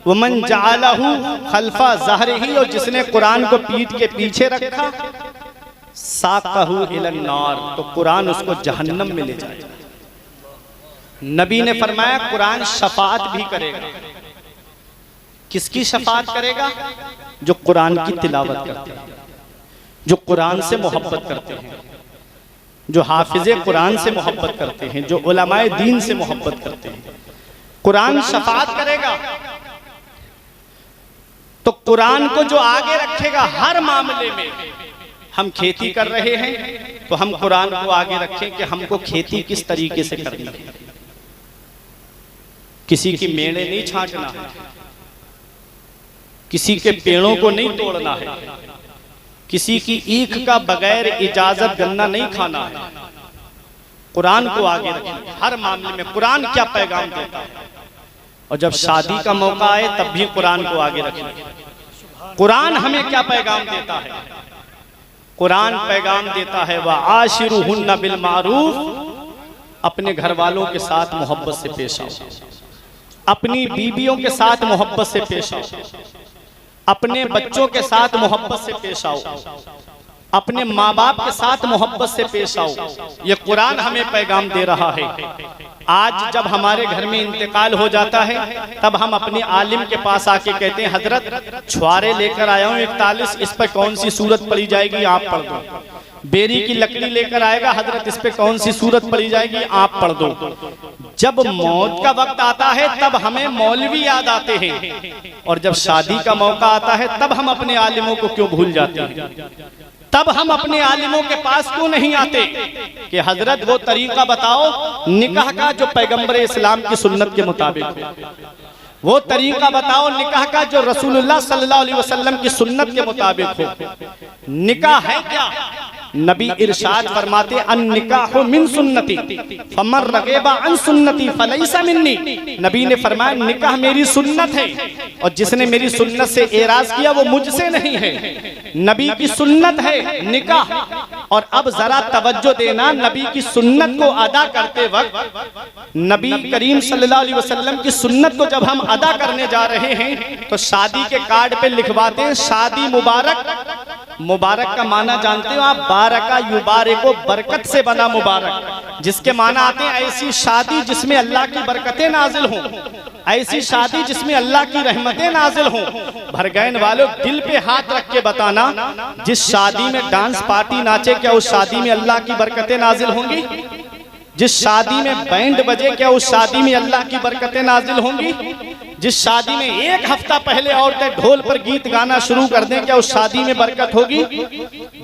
वमन जअलहु खल्फा ज़हरिही, और जिसने कुरान को पीठ के पीछे रखा, साक़हु इलन नार, तो कुरान उसको जहन्नम में ले जाएगा। नबी ने फरमाया कुरान शफाअत भी करेगा। किसकी शफाअत करेगा? जो कुरान की तिलावत करते हैं, जो कुरान से मोहब्बत करते हैं, जो हाफिजे कुरान से मोहब्बत करते हैं, जो उलमाए दीन से मोहब्बत करते हैं, कुरान शफाअत करेगा। तो कुरान को जो आगे रखेगा हर मामले में, हम खेती कर रहे हैं तो हम कुरान को आगे रखें कि हमको खेती किस तरीके से करनी है। किसी की मेड़े नहीं छांटना है, किसी के पेड़ों को नहीं तोड़ना है, किसी की ईख का बगैर इजाजत गन्ना नहीं खाना है। कुरान को आगे रखें हर मामले में। कुरान क्या पैगाम देता है, और जब शादी का मौका आए तब भी कुरान को आगे रखें। कुरान हमें क्या पैगाम देता है? कुरान पैगाम देता है व आशिरुहुन्ना बिल मारूफ, अपने घर वालों के साथ मोहब्बत से पेश आओ, अपनी बीवियों के साथ मोहब्बत से पेश आओ, अपने बच्चों के साथ मोहब्बत से पेश आओ, अपने माँ बाप के साथ मोहब्बत से पेश आओ। ये कुरान हमें पैगाम दे रहा है। आज जब हमारे घर में इंतकाल हो जाता है तब हम अपने आलिम के पास आके कहते हैं, हजरत छुआरे लेकर आया हूँ 41, इस पर कौन सी सूरत पढ़ी जाएगी आप पढ़ दो। बेरी की लकड़ी लेकर आएगा, हजरत इस पे कौन सी सूरत पढ़ी जाएगी आप पढ़ दो। जब मौत का वक्त आता है तब हमें मौलवी याद आते हैं, और जब शादी का मौका आता है तब हम अपने आलिमों को क्यों भूल जाते हैं? तब हम अपने आलिमों के पास क्यों नहीं आते कि हजरत वो तरीका बताओ निकाह का जो पैगंबर इस्लाम की सुन्नत के मुताबिक हो, वो तरीका बताओ निकाह का जो रसूलुल्लाह सल्लल्लाहु अलैहि वसल्लम की सुन्नत के मुताबिक हो। निकाह है क्या? नबी इरशाद फरमाते अन निकाहु मिन सुन्नती फमन रगेबा अन सुन्नती फलैसा मिन्नी। नबी ने फरमाया निकाह मेरी सुन्नत है, और जिसने मेरी सुन्नत से एराज किया वो मुझसे नहीं है। नबी की सुन्नत है निकाह। और अब जरा तवज्जो देना, नबी की सुन्नत को अदा करते वक्त, नबी करीम सल्लल्लाहु अलैहि वसल्लम की सुन्नत को जब हम अदा करने जा रहे हैं तो शादी के कार्ड पे लिखवाते हैं शादी मुबारक। मुबारक का माना जानते हो आप? बारका युबारिको, बरकत से बना मुबारक, जिसके माना आते हैं ऐसी शादी जिसमें अल्लाह की बरकतें नाजिल हों, ऐसी शादी जिसमें अल्लाह की रहमतें नाजिल हों। भरगैन वालों दिल पे हाथ रख के बताना, जिस शादी में डांस पार्टी नाचे क्या उस शादी में अल्लाह की बरकतें नाजिल होंगी? जिस शादी में बैंड बजे क्या उस शादी में अल्लाह की बरकतें नाजिल होंगी? जिस शादी में एक हफ्ता पहले औरतें ढोल पर गीत गाना शुरू कर दें क्या उस शादी में बरकत होगी?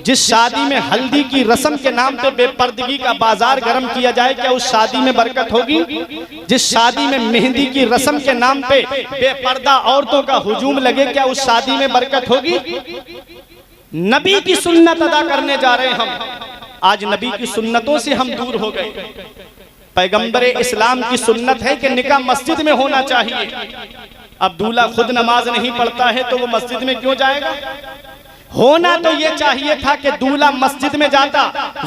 जिस शादी में हल्दी की रस्म के नाम पे बेपर्दगी का बाजार गर्म किया जाए क्या उस शादी में बरकत होगी? जिस शादी में मेहंदी की रस्म के नाम पे बेपर्दा औरतों का हुजूम लगे क्या उस शादी में बरकत होगी? नबी की सुन्नत अदा करने जा रहे हैं हम, आज नबी की सुन्नतों से हम दूर हो गए। पैगंबर इस्लाम की सुन्नत है कि निकाह मस्जिद में होना चाहिए। अब दूल्हा खुद नमाज नहीं पढ़ता है तो वो मस्जिद में क्यों जाएगा? होना तो ये चाहिए था कि दूल्हा मस्जिद में जाता,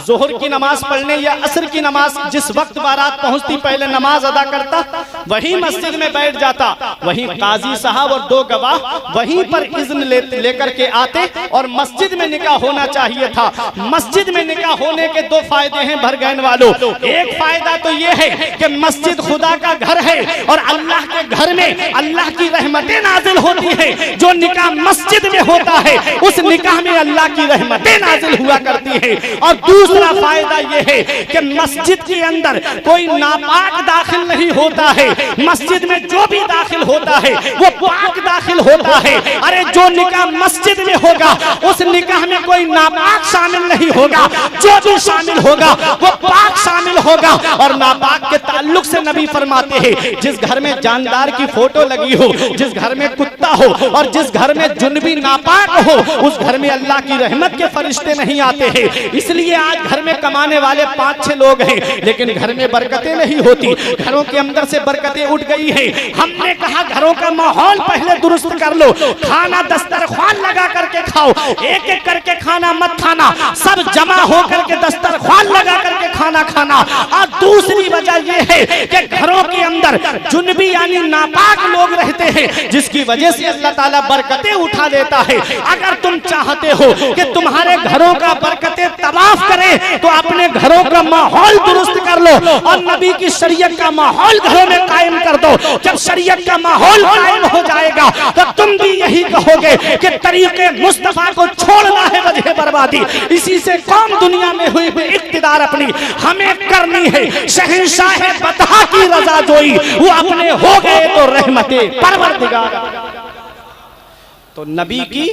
जोहर की नमाज पढ़ने या असर की नमाज, जिस वक्त बारात पहुंचती पहले नमाज अदा करता, वही मस्जिद में बैठ जाता, वहीं काजी साहब और 2 गवाह वहीं पर इज़्न लेकर के आते और मस्जिद में निकाह होना चाहिए था। मस्जिद में निकाह होने के 2 फायदे हैं भरगैन वालों। एक फायदा तो ये है कि मस्जिद खुदा का घर है और अल्लाह के घर में अल्लाह की रहमतें नाजिल होती है। जो निकाह मस्जिद में होता है उस निकाह में अल्लाह की रहमतें नाजिल हुआ करती हैं। और दूसरा फायदा यह है कि मस्जिद के अंदर कोई नापाक दाखिल नहीं होता है। मस्जिद में जो भी दाखिल होता है वो पाक दाखिल होता है। अरे जो निकाह मस्जिद में होगा उस निकाह में कोई नापाक शामिल नहीं होगा, जो भी शामिल होगा वो पाक शामिल होगा। और नापाक के ताल्लुक से नबी फरमाते हैं जिस घर में जानदार की फोटो लगी हो, जिस घर में कुत्ता हो और जिस घर में जुनबी नापाक हो, उस घर में अल्लाह की रहमत के फरिश्ते नहीं आते हैं। इसलिए आज घर में कमाने वाले 5-6 लोग हैं लेकिन घर में बरकतें नहीं होती, घरों के अंदर से बरकतें उठ गई हैं। हमने कहा घरों का माहौल पहले दुरुस्त कर लो, खाना दस्तरख्वान लगा करके खाओ, एक एक करके खाना मत खाना, सब जमा हो करके दस्तरख्वान लगा करके खाना खाना। और दूसरी वजह यह है कि घरों के अंदर जुनबी यानी नापाक लोग रहते हैं जिसकी वजह से अल्लाह ताला बरकतें उठा देता है। अगर तुम चाहते हो कि तुम्हारे घरों का बरकतें तवाफ करें तो अपने घरों का माहौल दुरुस्त कर लो और नबी की शरीयत का माहौल घरों में कायम कर दो। जब शरीयत का माहौल कायम हो जाएगा तो तुम भी यही कहोगे कि तरीके मुस्तफा को छोड़ना है वजह बर्बादी। इसी से कौम दुनिया में हुई इक्तिदार अपनी हमें करनी है। शहंशाह बतहा की रजा जोई वो अपने हो गए तो रहमते परवरदिगार। तो नबी की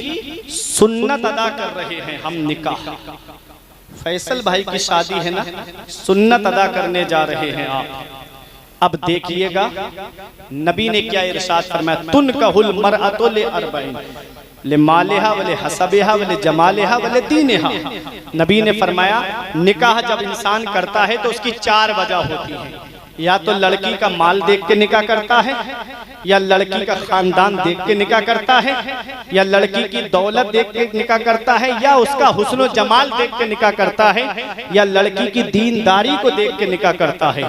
सुन्नत अदा कर रहे हैं हम निकाह। फैसल भाई की शादी है ना, सुन्नत अदा करने जा रहे हैं आप। अब देखिएगा नबी ने क्या इरशाद फरमाया, तुनकहुल मरअतु ले अरबईन ले मालेहा वले हसबेहा वले जमालेहा वले दीनेहा। नबी ने फरमाया निकाह जब इंसान करता है तो उसकी 4 वजह होती है। या तो लड़की का माल देख के निकाह करता है, या लड़की का खानदान देख के निकाह करता है, या लड़की की दौलत देख के निकाह करता है, या उसका हुस्न जमाल देख के निकाह करता है, या लड़की की दीनदारी को देख के निकाह करता है।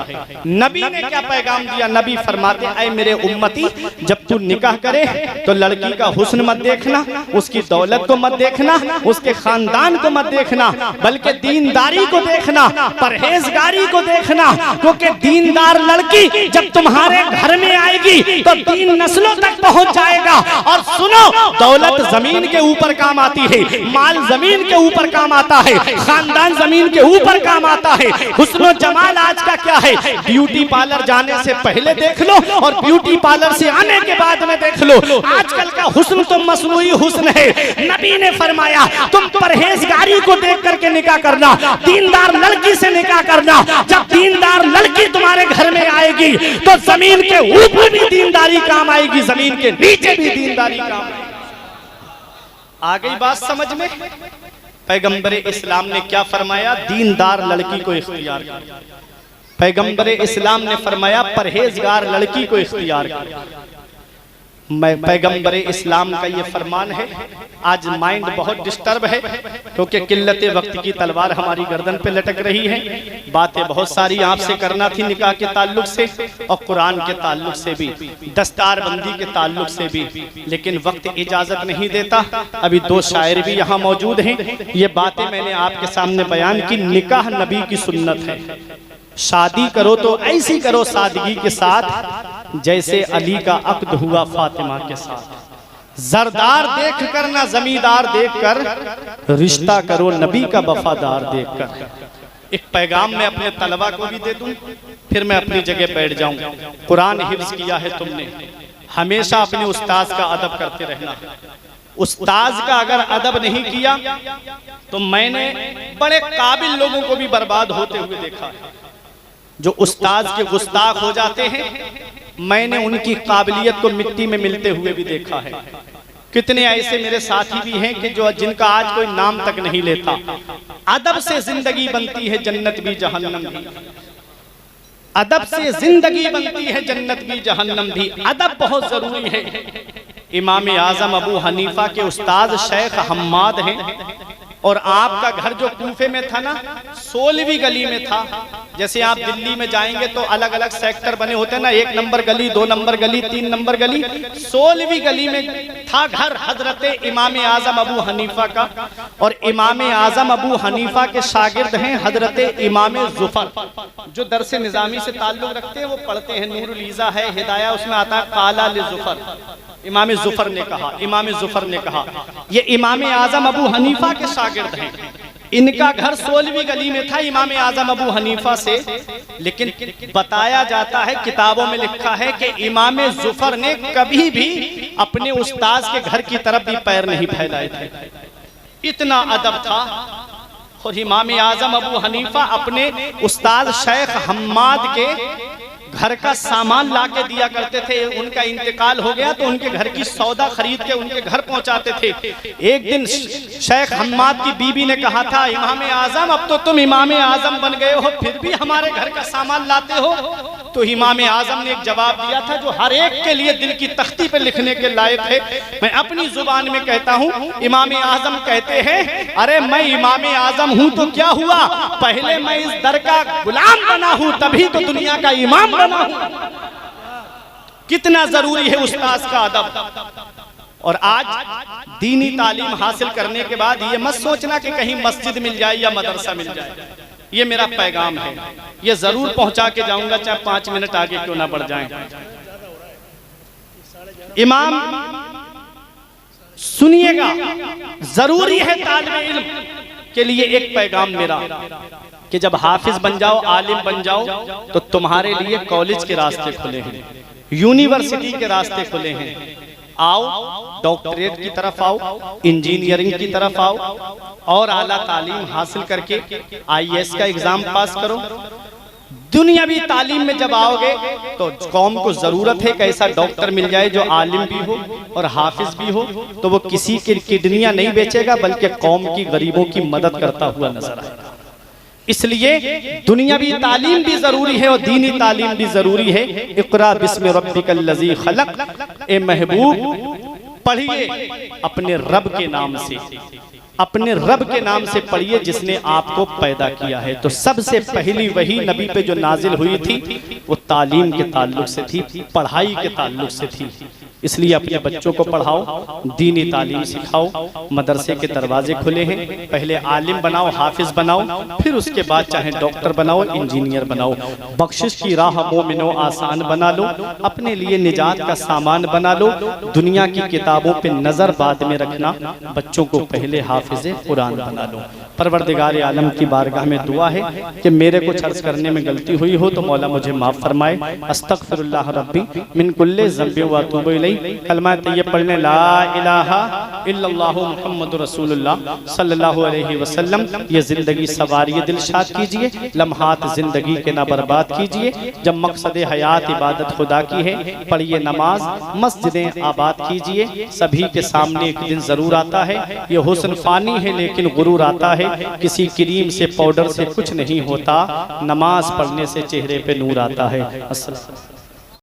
नबी ने क्या पैगाम दिया? नबी फरमाते ऐ मेरे उम्मती, जब तू निकाह करे तो लड़की का हुस्न मत देखना, उसकी दौलत को मत देखना, उसके खानदान को मत देखना, बल्कि दीनदारी को देखना, परहेजगारी को देखना। क्योंकि दीनदार लड़की जब तुम्हारे घर में आएगी तो 3 नस्लों तक पहुंच जाएगा। और सुनो, दौलत जमीन के ऊपर काम आती है, माल जमीन के ऊपर काम आता है, खानदान जमीन के ऊपर काम आता है। हुस्न जमाल आज का क्या है? ब्यूटी पार्लर जाने से पहले देख लो और ब्यूटी पार्लर से आने के बाद में देख लो। आजकल का हुस्न तो मसनूई हुस्न है। नबी ने फरमाया तुम परहेजगारी को देख करके निकाह करना, दीनदार लड़की से निकाह करना। जब दीनदार लड़की तुम्हारे घर में आएगी तो जमीन के ऊपर भी दीनदारी काम आएगी, जमीन के नीचे भी दीनदारी काम आएगी। आ गई बात समझ में? पैगंबर इस्लाम ने क्या फरमाया? दीनदार लड़की को इख्तियार किया। पैगंबर इस्लाम ने फरमाया परहेजगार लड़की को इख्तियार किया। पैगंबर इस्लाम का ये फरमान है। आज माइंड बहुत डिस्टर्ब है क्योंकि किल्लत वक्त की तलवार हमारी गर्दन पे लटक रही है। बातें बहुत सारी आपसे करना थी निकाह के ताल्लुक से और कुरान के ताल्लुक से भी, दस्तारबंदी के ताल्लुक से भी, लेकिन वक्त इजाजत नहीं देता। अभी 2 शायर भी यहाँ मौजूद हैं। ये बातें मैंने आपके सामने बयान की। निकाह नबी की सुन्नत है। शादी करो तो ऐसी करो सादगी के साथ जैसे अली का अक्द हुआ फातिमा के साथ। जरदार देख कर ना जमींदार देख कर, रिश्ता करो नबी का वफादार देख कर। एक पैगाम मैं अपने तलबा को भी दे दूं, फिर मैं अपनी जगह बैठ जाऊं। कुरान हिफ्ज किया है तुमने, हमेशा अपने उस्ताद का अदब करते रहना। उस्ताद का अगर अदब नहीं किया तो मैंने बड़े काबिल लोगों को भी बर्बाद होते हुए देखा है। जो उस्ताद के गुस्ताख हो जाते हैं, मैंने उनकी काबिलियत को मिट्टी में मिलते हुए भी देखा है। कितने ऐसे मेरे साथी भी हैं कि जो जिनका आज कोई नाम तक नहीं लेता। अदब से जिंदगी बनती है, जन्नत भी जहन्नम भी। अदब से जिंदगी बनती है, जन्नत भी जहन्नम भी। अदब बहुत जरूरी है। इमाम आजम अबू हनीफा के उस्ताद शेख हम्माद हैं और आपका घर जो कूफे में था ना, 16वीं गली में था। जैसे आप दिल्ली में जाएंगे तो अलग अलग सेक्टर बने होते हैं ना, 1 नंबर गली, 2 नंबर गली, 3 नंबर गली। 16वीं गली में था घर हजरत इमाम आजम अबू हनीफा का। और इमाम आजम अबू हनीफा के शागिर्द हैं हजरत इमाम जुफर, जो दरसे निजामी से ताल्लुक रखते हैं। वो पढ़ते हैं, नूरुल ईज़ा है, हिदाया उसमें आता है काला ले जुफर। इमाम जुफर ने कहा, इमाम जुफर ने कहा, ये इमाम आजम अबू हनीफा के शागिर्द हैं। इनका घर 16वीं गली में था इमाम आजम अबू हनीफा से, लेकिन बताया जाता है, किताबों में लिखा है कि इमाम जुफर ने कभी भी अपने उस्ताद के घर की तरफ भी पैर नहीं फैलाए थे, इतना अदब था। और इमाम आजम अबू हनीफा अपने उस्ताद शेख हम्माद के घर का सामान ला के दिया करते थे। उनका इंतकाल हो गया तो उनके घर की सौदा खरीद के उनके घर पहुंचाते थे। एक दिन शेख हम्माद की बीबी ने कहा था, इमाम आजम अब तो तुम इमाम आजम बन गए हो, फिर भी हमारे घर का सामान लाते हो। तो इमाम आजम ने एक जवाब दिया था जो हर एक के लिए दिल की तख्ती पे लिखने के लायक है। मैं अपनी जुबान में कहता हूँ, इमाम आजम कहते हैं, अरे मैं इमाम आजम हूँ तो क्या हुआ, पहले मैं इस दर का गुलाम बना हूँ तभी तो दुनिया का इमाम बना हूँ। कितना जरूरी है उस्ताद का अदब। और आज दीनी तालीम हासिल करने के बाद ये मत सोचना कि कहीं मस्जिद मिल जाए या मदरसा मिल जाए। ये मेरा पैगाम है, ये जरूर पहुंचा के जाऊंगा, चाहे 5 मिनट आगे क्यों ना बढ़ जाएं। इमाम सुनिएगा, जरूरी है तालिब इल्म के लिए एक पैगाम मेरा कि जब हाफिज बन जाओ, आलिम बन जाओ, तो तुम्हारे लिए कॉलेज के रास्ते खुले हैं, यूनिवर्सिटी के रास्ते खुले हैं। आओ, डॉक्टरेट की तरफ आओ, इंजीनियरिंग की तरफ आओ और आला तालीम हासिल करके IAS का एग्जाम पास करो। दुनियावी तालीम में जब आओगे तो कौम को जरूरत है कि ऐसा डॉक्टर मिल जाए जो आलिम भी हो और हाफिज भी हो, तो वो किसी की किडनियां नहीं बेचेगा बल्कि कौम की गरीबों की मदद करता हुआ नजर आएगा। इसलिए दुनियावी तालीम भी जरूरी है और दीनी तालीम भी जरूरी है। इक़रा बिस्मि रब्बिकल लज़ी खलक़, ए महबूब पढ़िए अपने रब के नाम से, अपने रब के नाम से पढ़िए जिसने आपको पैदा किया है। तो सबसे पहली वही नबी पे जो नाजिल हुई थी वो तालीम के ताल्लुक से थी, पढ़ाई के ताल्लुक से थी। इसलिए अपने बच्चों को पढ़ाओ, दीनी तालीम सिखाओ। मदरसे के दरवाजे खुले हैं, पहले आलिम बनाओ, हाफिज बनाओ, फिर उसके बाद चाहे डॉक्टर बनाओ, इंजीनियर बनाओ। बख्शिश की राह मोमिनो आसान बना लो, अपने लिए निजात का सामान बना लो। दुनिया की किताबों पे नजर बाद में रखना, बच्चों को पहले हाफिज कुरान बना लो। परवरदिगार आलम की बारगाह में दुआ है कि मेरे को अर्ज करने में गलती हुई हो तो मौला मुझे माफ फरमाए। अस्तगफिरुल्लाह रब्बी मिन कुल्ले ज़ंबि व अतूबु इलैह। कलमा तैयब पढ़ने ला इलाहा इल्लल्लाह मुहम्मदुर रसूलुल्लाह सल्लल्लाहु अलैहि वसल्लम। ये जिंदगी सवारी दिलशाद कीजिए, लम्हात जिंदगी के ना बर्बाद कीजिए। जब मकसद हयात इबादत खुदा की है, पढ़िए नमाज, मस्जिदें आबाद कीजिए। सभी के सामने एक दिन जरूर आता है, ये हुस्न फानी है लेकिन गुरूर आता है। किसी क्रीम से पाउडर से कुछ नहीं होता, नमाज पढ़ने से चेहरे पे नूर आता है। अस्सलाम।